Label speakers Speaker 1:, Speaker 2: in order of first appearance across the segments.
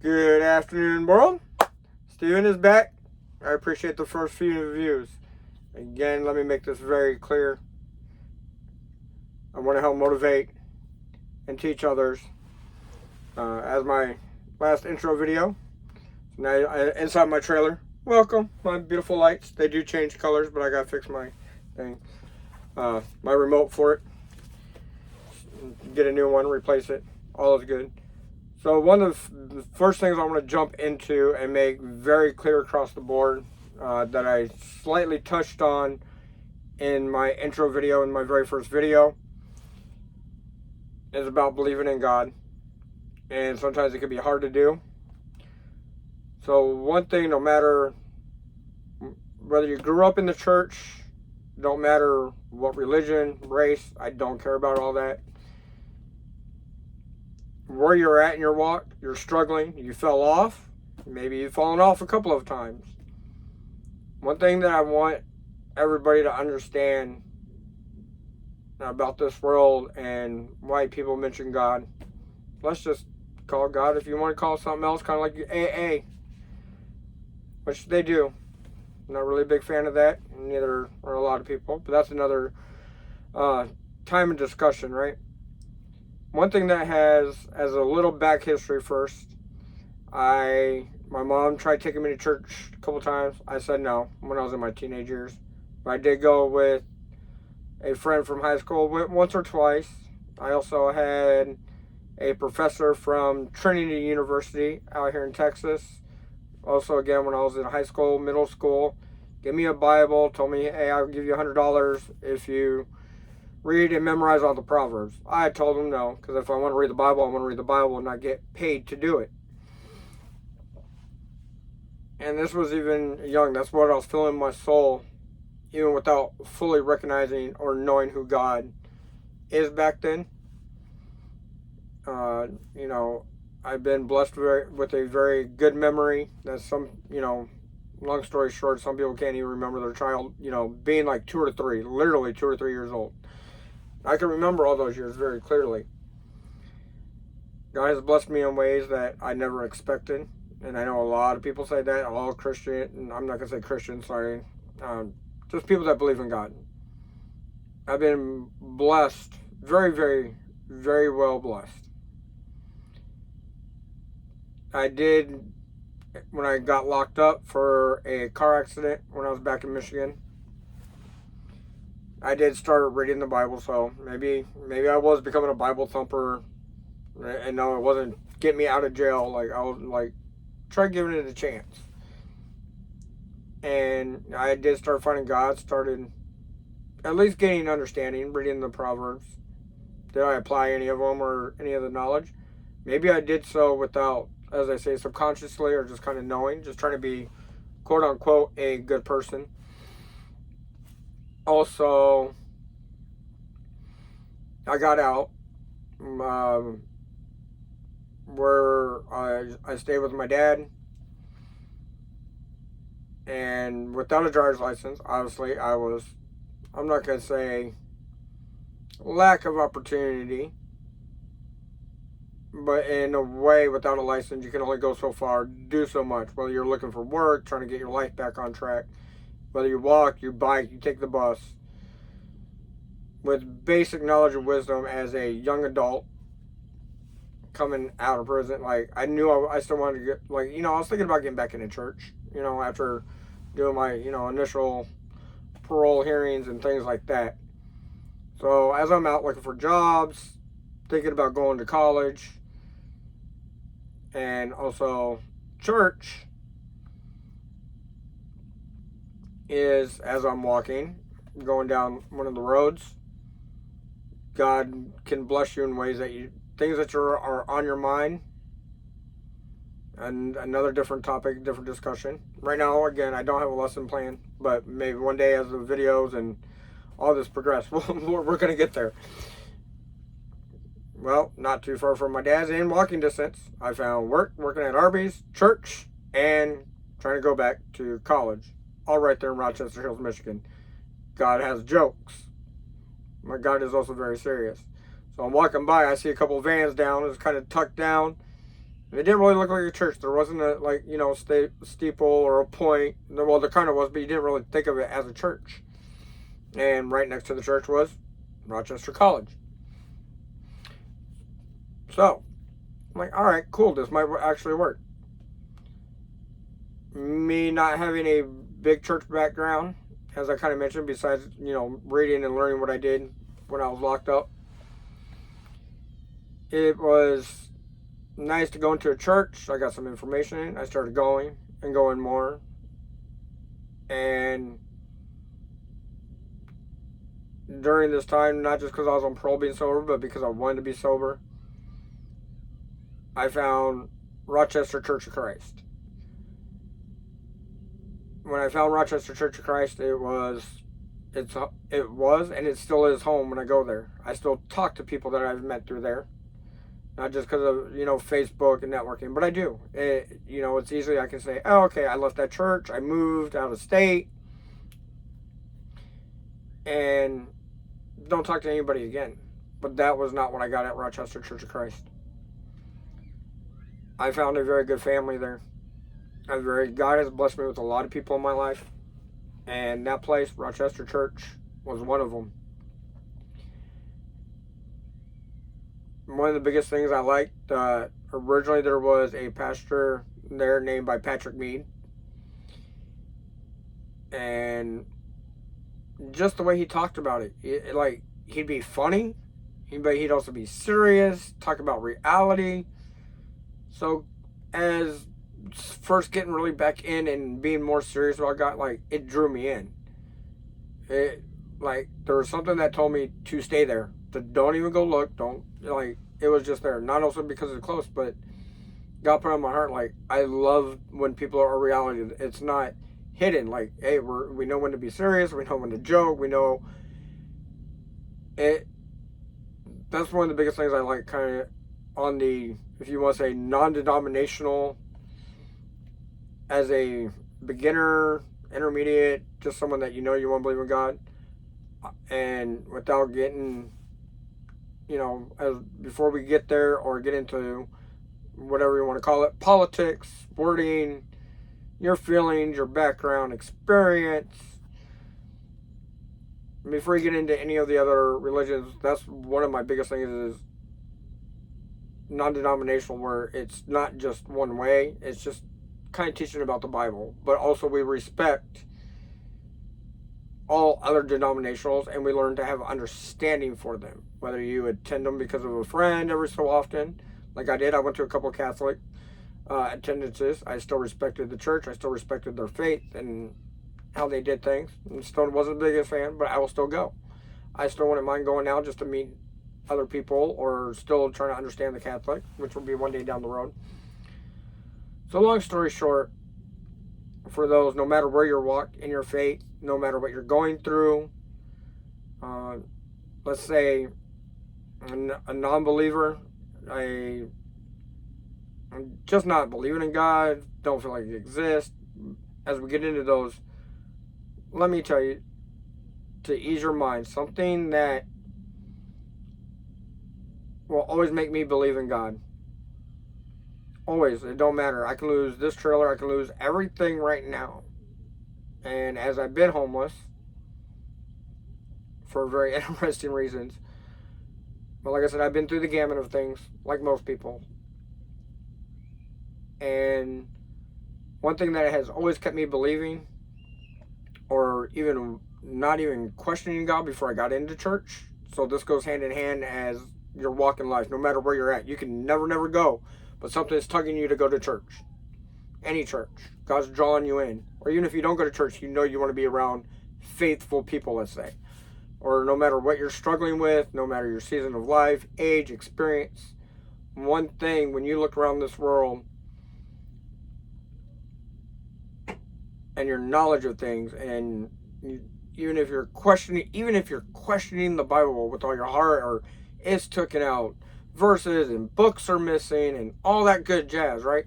Speaker 1: Good afternoon, world. Steven is back. I appreciate the first few views. Again, let me make this very clear. I want to help motivate and teach others. As my last intro video, now inside my trailer. Welcome, my beautiful lights. They do change colors, but I gotta fix my thing. My remote for it. Get a new one, replace it. All is good. So one of the first things I want to jump into and make very clear across the board that I slightly touched on in my intro video, in my very first video, is about believing in God. And sometimes it can be hard to do. So one thing, no matter whether you grew up in the church, don't matter what religion, race, I don't care about all that. Where you're at in your walk, you're struggling, you fell off, maybe you've fallen off a couple of times. One thing that I want everybody to understand about this world and why people mention God, let's just call God, if you want to call it something else, kind of like AA, which they do. I'm not really a big fan of that, neither are a lot of people, but that's another time and discussion, right? One thing that has, as a little back history first, my mom tried taking me to church a couple times. I said no when I was in my teenage years. But I did go with a friend from high school once or twice. I also had a professor from Trinity University out here in Texas. Also, again, when I was in high school, middle school, gave me a Bible, told me, hey, I'll give you $100 if you read and memorize all the Proverbs. I told him no, because if I want to read the Bible, I want to read the Bible and not get paid to do it. And this was even young. That's what I was feeling in my soul, even without fully recognizing or knowing who God is back then. I've been blessed with a very good memory. That's long story short, some people can't even remember their child, being like 2 or 3, literally 2 or 3 years old. I can remember all those years very clearly. God has blessed me in ways that I never expected. And I know a lot of people say that, all Christian, and I'm not going to say Christian, sorry. Just people that believe in God. I've been blessed, very, very, very well blessed. I did, when I got locked up for a car accident when I was back in Michigan, I did start reading the Bible, so maybe I was becoming a Bible thumper, and no, it wasn't getting me out of jail. Like, I was try giving it a chance. And I did start finding God, started at least gaining understanding, reading the Proverbs. Did I apply any of them or any of the knowledge? Maybe I did so without, as I say, subconsciously or just kind of knowing, just trying to be, quote unquote, a good person. Also, I got out where I stayed with my dad, and without a driver's license, obviously I'm not going to say lack of opportunity, but in a way, without a license, you can only go so far, do so much, whether you're looking for work, trying to get your life back on track. Whether you walk, you bike, you take the bus. With basic knowledge and wisdom as a young adult coming out of prison, I knew I still wanted to get, I was thinking about getting back into church, after doing my, initial parole hearings and things like that. So as I'm out looking for jobs, thinking about going to college, and also church, is as I'm walking, going down one of the roads, God can bless you in ways that things that are on your mind. And another different topic, different discussion. Right now, again, I don't have a lesson plan, but maybe one day as the videos and all this progress, we're going to get there. Well, not too far from my dad's, in walking distance, I found work, working at Arby's, church, and trying to go back to college. All right there in Rochester Hills, Michigan. God has jokes. My God is also very serious. So I'm walking by, I see a couple of vans down, it's kind of tucked down. It didn't really look like a church. There wasn't a, like, steeple or a point. Well, there kind of was, but you didn't really think of it as a church. And right next to the church was Rochester College. So, I'm like, all right, cool. This might actually work. Me not having a big church background, as I kind of mentioned, besides, reading and learning what I did when I was locked up. It was nice to go into a church. I got some information in. I started going and going more. And during this time, not just because I was on parole being sober, but because I wanted to be sober, I found Rochester Church of Christ. When I found Rochester Church of Christ, it was and it still is home when I go there. I still talk to people that I've met through there. Not just because of, Facebook and networking, but I do. It's easy. I can say, oh, okay, I left that church. I moved out of state. And don't talk to anybody again. But that was not what I got at Rochester Church of Christ. I found a very good family there. God has blessed me with a lot of people in my life. And that place, Rochester Church, was one of them. One of the biggest things I liked, originally there was a pastor there named by Patrick Mead. And just the way he talked about it, he'd be funny, but he'd also be serious, talk about reality. So as first getting really back in and being more serious about God, it drew me in. There was something that told me to stay there. Don't even go look. It was just there. Not also because it's close, but God put on my heart, I love when people are reality. It's not hidden. Hey, we know when to be serious. We know when to joke. We know it. That's one of the biggest things I like, kind of on the, if you want to say, non-denominational, as a beginner, intermediate, just someone that you want to believe in God, and without getting, before we get there or get into whatever you want to call it, politics, wording, your feelings, your background, experience. Before you get into any of the other religions, that's one of my biggest things is non-denominational, where it's not just one way. It's just kind of teaching about the Bible, but also we respect all other denominationals, and we learn to have understanding for them. Whether you attend them because of a friend every so often, like I did. I went to a couple of Catholic attendances. I still respected the church. I still respected their faith and how they did things. And still wasn't the biggest fan, but I will still go. I still wouldn't mind going now just to meet other people, or still trying to understand the Catholic, which will be one day down the road. So long story short, for those, no matter where you're walk in your faith, no matter what you're going through, let's say a non-believer, I'm just not believing in God, don't feel like He exists. As we get into those, let me tell you, to ease your mind, something that will always make me believe in God. Always. It don't matter. I can lose this trailer. I can lose everything right now. And as I've been homeless for very interesting reasons, but like I said, I've been through the gamut of things, like most people. And one thing that has always kept me believing, or even not even questioning God before I got into church. So this goes hand in hand as your walk in life, no matter where you're at. You can never go, but something is tugging you to go to church. Any church. God's drawing you in. Or even if you don't go to church, you want to be around faithful people, let's say. Or no matter what you're struggling with, no matter your season of life, age, experience. One thing, when you look around this world and your knowledge of things, and even if you're questioning the Bible with all your heart, or it's taken out verses and books are missing and all that good jazz, right?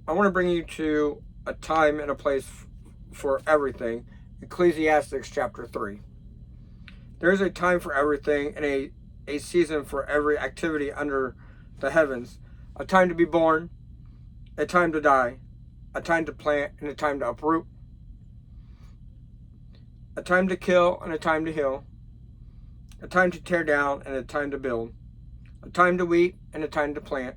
Speaker 1: I want to bring you to a time and a place for everything. Ecclesiastics chapter 3. There's a time for everything and a season for every activity under the heavens. a time to be born, a time to die, a time to plant, and a time to uproot, a time to kill and a time to heal, a time to tear down and a time to build, a time to weep and a time to plant,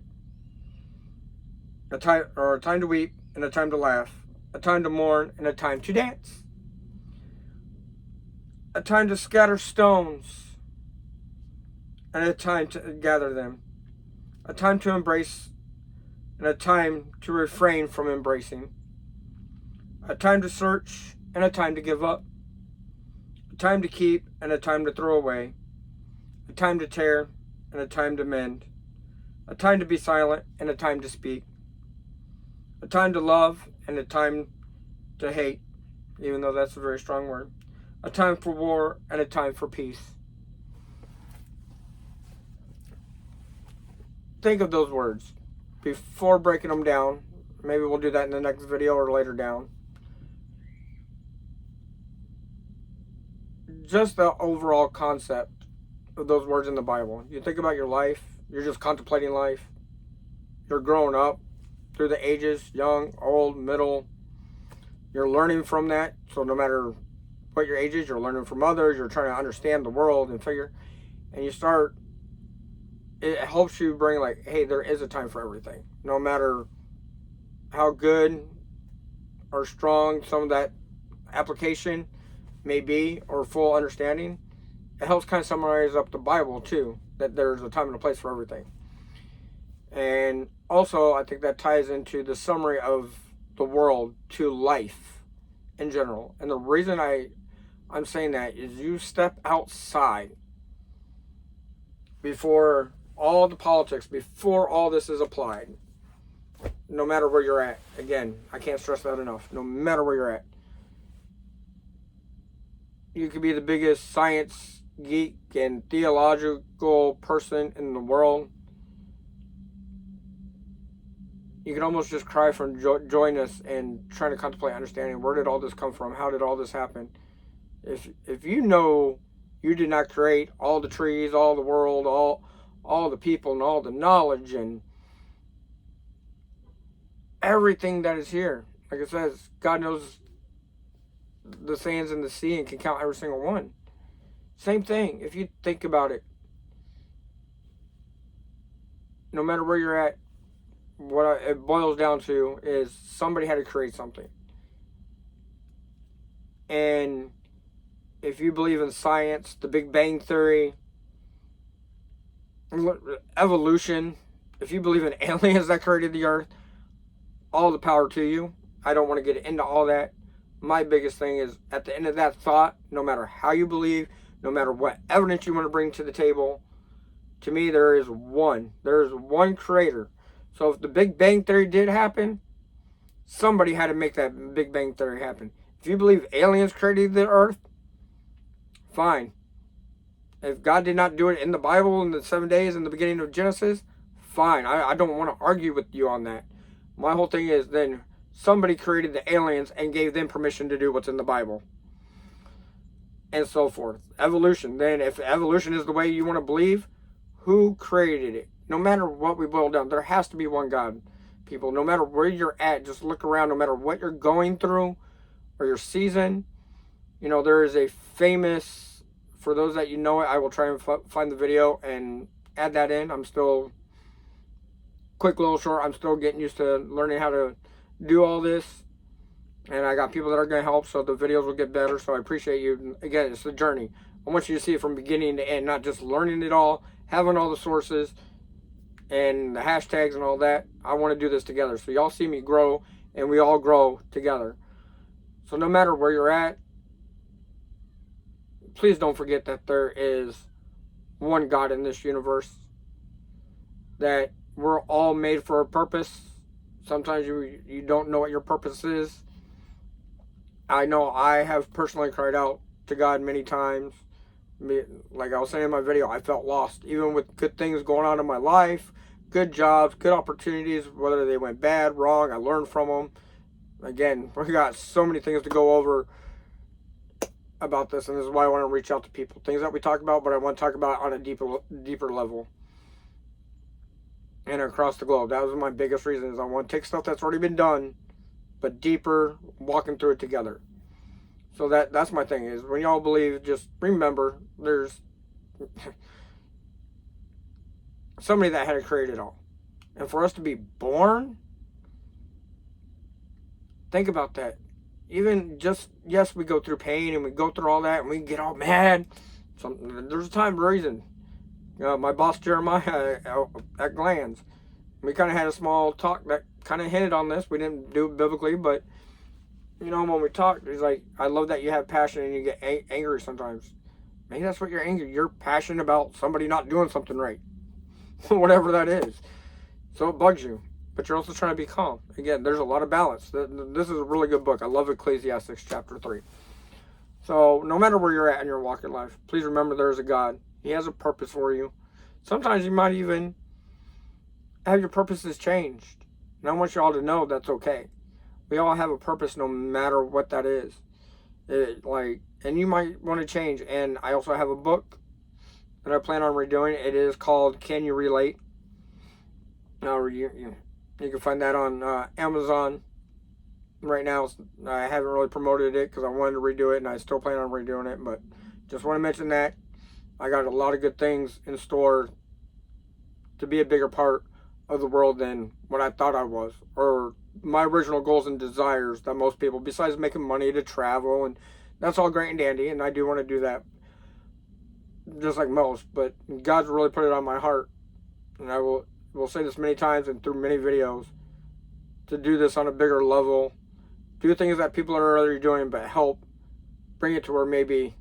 Speaker 1: a time to weep and a time to laugh, a time to mourn and a time to dance, a time to scatter stones and a time to gather them, a time to embrace and a time to refrain from embracing, a time to search and a time to give up, a time to keep and a time to throw away, a time to tear and a time to mend, a time to be silent and a time to speak, a time to love and a time to hate, even though that's a very strong word, a time for war and a time for peace. Think of those words before breaking them down. Maybe we'll do that in the next video or later down. Just the overall concept of those words in the Bible. You think about your life, you're just contemplating life. You're growing up through the ages, young, old, middle. You're learning from that. So no matter what your age is, you're learning from others. You're trying to understand the world and figure. And you start, it helps you bring like, hey, there is a time for everything. No matter how good or strong some of that application may be or full understanding, it helps kind of summarize up the Bible too, that there's a time and a place for everything. And also, I think that ties into the summary of the world to life in general. And the reason I'm saying that is you step outside before all the politics, before all this is applied, no matter where you're at. Again, I can't stress that enough. No matter where you're at. You could be the biggest science geek and theological person in the world. You can almost just cry from joyness and trying to contemplate understanding, where did all this come from? How did all this happen? If you know you did not create all the trees, all the world, all the people, and all the knowledge and everything that is here. Like it says, God knows the sands in the sea and can count every single one. Same thing, if you think about it. No matter where you're at, it boils down to is somebody had to create something. And if you believe in science, the Big Bang Theory, evolution, if you believe in aliens that created the earth, all the power to you. I don't want to get into all that. My biggest thing is, at the end of that thought, no matter how you believe, no matter what evidence you want to bring to the table, to me there is one creator. So if the Big Bang Theory did happen, somebody had to make that Big Bang Theory happen. If you believe aliens created the earth, fine. If God did not do it in the Bible in the 7 days in the beginning of Genesis, fine. I don't want to argue with you on that. My whole thing is, then somebody created the aliens and gave them permission to do what's in the Bible. And so forth. Evolution. Then if evolution is the way you want to believe, who created it? No matter what we boil down, there has to be one God. People, no matter where you're at, just look around. No matter what you're going through or your season, there is a famous, for those that you know it, I will try and find the video and add that in. I'm still, quick little short, I'm still getting used to learning how to do all this. And I got people that are going to help, so the videos will get better. So I appreciate you. Again, it's the journey. I want you to see it from beginning to end, not just learning it all, having all the sources and the hashtags and all that. I want to do this together. So y'all see me grow, and we all grow together. So no matter where you're at, please don't forget that there is one God in this universe, that we're all made for a purpose. Sometimes you don't know what your purpose is. I know I have personally cried out to God many times. Like I was saying in my video, I felt lost. Even with good things going on in my life, good jobs, good opportunities, whether they went bad, wrong, I learned from them. Again, we got so many things to go over about this, and this is why I want to reach out to people. Things that we talk about, but I want to talk about on a deeper level. and across the globe. That was my biggest reason, is I want to take stuff that's already been done, but deeper, walking through it together. So that's my thing, is when y'all believe, just remember there's somebody that had to create it all. And for us to be born, think about that. Even just, yes, we go through pain and we go through all that and we get all mad. There's a time and reason. My boss Jeremiah at Glands, we kind of had a small talk that kind of hinted on this. We didn't do it biblically, but when we talked, he's like, I love that you have passion and you get angry sometimes. Maybe that's what you're angry. You're passionate about somebody not doing something right. Whatever that is. So it bugs you. But you're also trying to be calm. Again, there's a lot of balance. This is a really good book. I love Ecclesiastics chapter 3. So no matter where you're at in your walk in life, please remember there is a God. He has a purpose for you. Sometimes you might even have your purposes changed. And I want you all to know that's okay. We all have a purpose no matter what that is. And you might want to change. And I also have a book that I plan on redoing. It is called Can You Relate? Now, you can find that on Amazon. Right now, I haven't really promoted it because I wanted to redo it, and I still plan on redoing it. But just want to mention that I got a lot of good things in store to be a bigger part of the world than what I thought I was, or my original goals and desires that most people, besides making money, to travel, and that's all great and dandy, and I do want to do that, just like most. But God's really put it on my heart, and I will say this many times and through many videos, to do this on a bigger level, do things that people are already doing, but help bring it to where maybe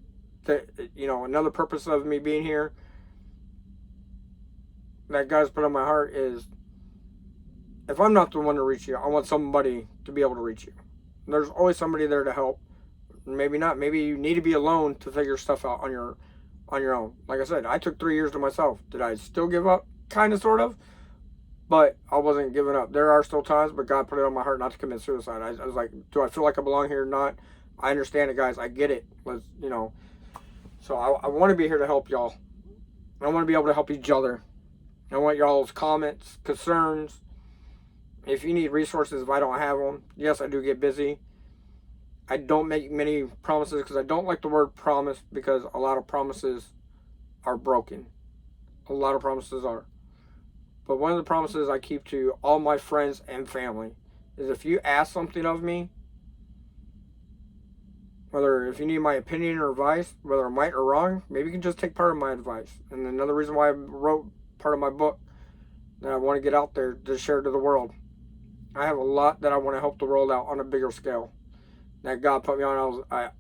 Speaker 1: another purpose of me being here that God's put on my heart is, if I'm not the one to reach you, I want somebody to be able to reach you. There's always somebody there to help. Maybe not. Maybe you need to be alone to figure stuff out on your own. Like I said, I took 3 years to myself. Did I still give up? Kind of, sort of. But I wasn't giving up. There are still times, but God put it on my heart not to commit suicide. I was like, do I feel like I belong here or not? I understand it, guys. I get it. So I want to be here to help y'all. I want to be able to help each other. I want y'all's comments, concerns. If you need resources, if I don't have them, yes, I do get busy. I don't make many promises because I don't like the word promise, because a lot of promises are broken. A lot of promises are. But one of the promises I keep to all my friends and family is, if you ask something of me, whether if you need my opinion or advice, whether I'm right or wrong, maybe you can just take part of my advice. And another reason why I wrote part of my book that I want to get out there to share to the world. I have a lot that I want to help the world out on a bigger scale that God put me on. I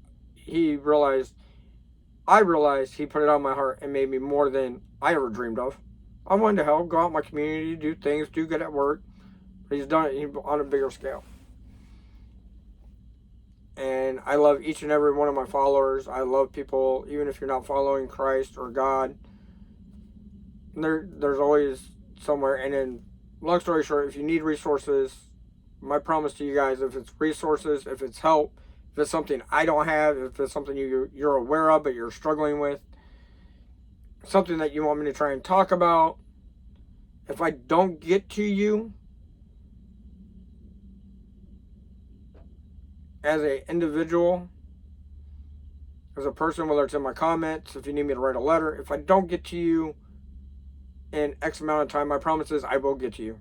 Speaker 1: realized He put it on my heart and made me more than I ever dreamed of. I wanted to help, go out in my community, do things, do good at work. But He's done it on a bigger scale. And I love each and every one of my followers. I love people, even if you're not following Christ or God. There's always somewhere. And then, long story short, if you need resources, my promise to you guys, if it's resources, if it's help, if it's something I don't have, if it's something you're aware of but you're struggling with, something that you want me to try and talk about, if I don't get to you as an individual, as a person, whether it's in my comments, if you need me to write a letter, if I don't get to you in X amount of time, my promise is I will get to you.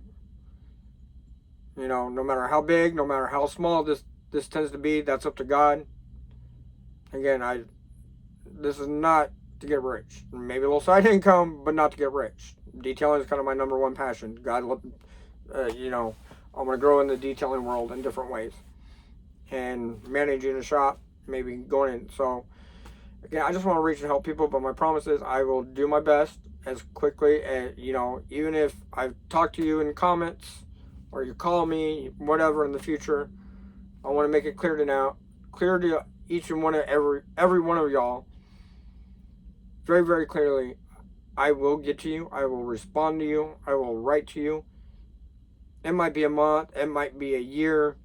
Speaker 1: No matter how big, no matter how small this tends to be, that's up to God. Again, this is not to get rich. Maybe a little side income, but not to get rich. Detailing is kind of my number one passion. God, I want to grow in the detailing world in different ways. And managing a shop, maybe going in. So, again, I just want to reach and help people, but my promise is I will do my best as quickly as, even if I've talked to you in comments or you call me, whatever in the future, I want to make it clear to each and every one of y'all, very, very clearly, I will get to you. I will respond to you. I will write to you. It might be a month. It might be a year.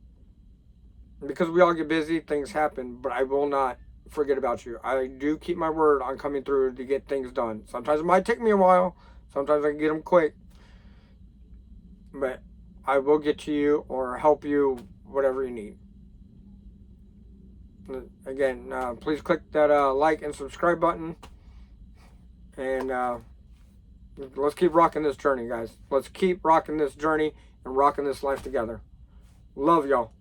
Speaker 1: Because we all get busy, things happen, but I will not forget about you. I do keep my word on coming through to get things done. Sometimes it might take me a while. Sometimes I can get them quick. but I will get to you or help you, whatever you need. Again, please click that like and subscribe button. And let's keep rocking this journey, guys. Let's keep rocking this journey and rocking this life together. Love y'all.